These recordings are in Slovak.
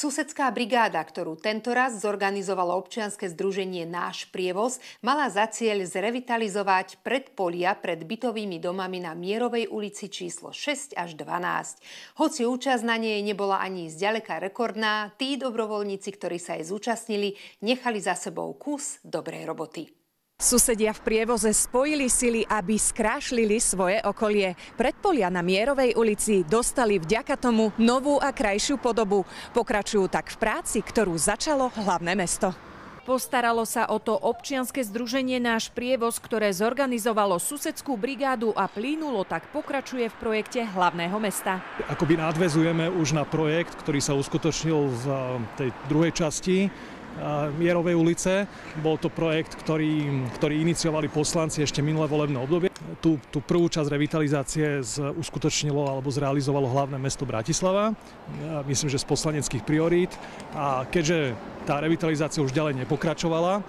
Susedská brigáda, ktorú tentoraz zorganizovalo občianske združenie Náš prievoz, mala za cieľ zrevitalizovať predpolia pred bytovými domami na Mierovej ulici číslo 6 až 12. Hoci účasť na nej nebola ani zďaleka rekordná, tí dobrovoľníci, ktorí sa jej zúčastnili, nechali za sebou kus dobrej roboty. Susedia v prievoze spojili sily, aby skrášlili svoje okolie. Predpolia na Mierovej ulici dostali vďaka tomu novú a krajšiu podobu. Pokračujú tak v práci, ktorú začalo hlavné mesto. Postaralo sa o to občianske združenie Náš prievoz, ktoré zorganizovalo susedskú brigádu a plynulo tak pokračuje v projekte hlavného mesta. Akoby nadväzujeme už na projekt, ktorý sa uskutočnil v tej druhej časti Mierovej ulice. Bol to projekt, ktorý iniciovali poslanci ešte minulé volebné obdobie. Tú prvú časť revitalizácie uskutočnilo alebo zrealizovalo hlavné mesto Bratislava. Myslím, že z poslaneckých priorít. A keďže tá revitalizácia už ďalej nepokračovala,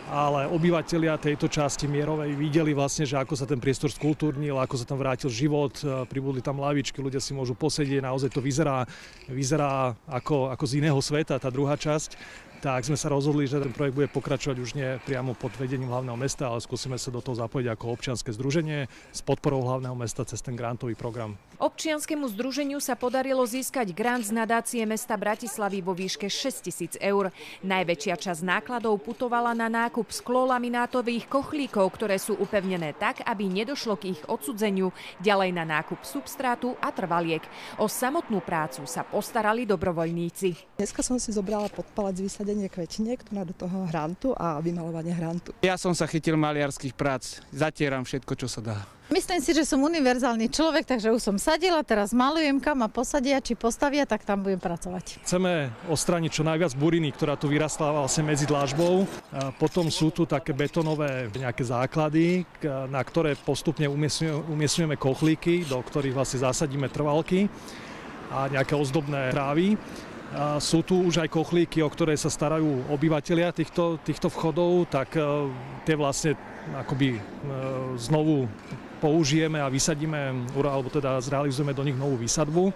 ale obyvatelia tejto časti Mierovej videli vlastne, že ako sa ten priestor skultúrnil, ako sa tam vrátil život, pribudli tam lavičky, ľudia si môžu posedieť, naozaj to vyzerá ako z iného sveta, tá druhá časť. Tak sme sa rozhodli, že ten projekt bude pokračovať už nie priamo pod vedením hlavného mesta, ale skúsime sa do toho zapojiť ako občianske združenie s podporou hlavného mesta cez ten grantový program. Občianskému združeniu sa podarilo získať grant z nadácie mesta Bratislavy vo výške 6 000 eur. Najväčšia časť nákladov putovala na nákup sklolaminátových kochlíkov, ktoré sú upevnené tak, aby nedošlo k ich odsudzeniu, ďalej na nákup substrátu a trvaliek. O samotnú prácu sa postarali dobrovoľníci. Dneska som si zobrala pod palec vysadenie kvetiniek do toho hrantu a vymalovanie hrantu. Ja som sa chytil maliarských prác, zatieram všetko, čo sa dá. Myslím si, že som univerzálny človek, takže už som sadila, teraz malujem, kam ma posadia, či postavia, tak tam budem pracovať. Chceme odstrániť čo najviac buriny, ktorá tu vyrastla vlastne medzi dlážbou. Potom sú tu také betonové nejaké základy, na ktoré postupne umiestňujeme kochlíky, do ktorých vlastne zasadíme trvalky a nejaké ozdobné trávy. Sú tu už aj kochlíky, o ktoré sa starajú obyvatelia týchto vchodov, tak tie vlastne akoby znovu použijeme a vysadíme, alebo teda zrealizujeme do nich novú výsadbu.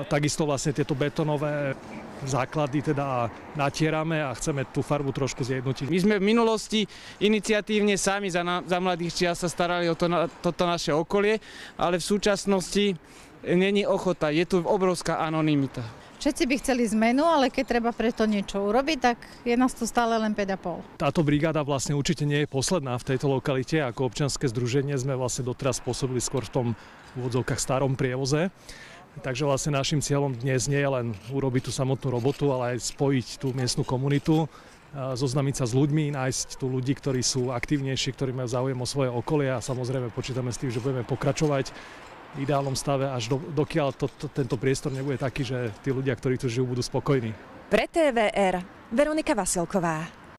Takisto vlastne tieto betonové základy teda natierame a chceme tú farbu trošku zjednotiť. My sme v minulosti iniciatívne sami za mladých čias sa starali o toto naše okolie, ale v súčasnosti není ochota, je tu obrovská anonymita. Všetci by chceli zmenu, ale keď treba preto niečo urobiť, tak je nás tu stále len 5,5. Táto brigáda vlastne určite nie je posledná v tejto lokalite. Ako občianske združenie sme vlastne doteraz pôsobili skôr v tom v úvodzovkách starom prievoze. Takže vlastne našim cieľom dnes nie je len urobiť tú samotnú robotu, ale aj spojiť tú miestnu komunitu, zoznamiť sa s ľuďmi, nájsť tu ľudí, ktorí sú aktívnejší, ktorí majú záujem o svoje okolie a samozrejme počítame s tým, že budeme pokračovať v ideálnom stave, až dokiaľ tento priestor nebude taký, že tí ľudia, ktorí tu žijú, budú spokojní. Pre TVR Veronika Vasilková.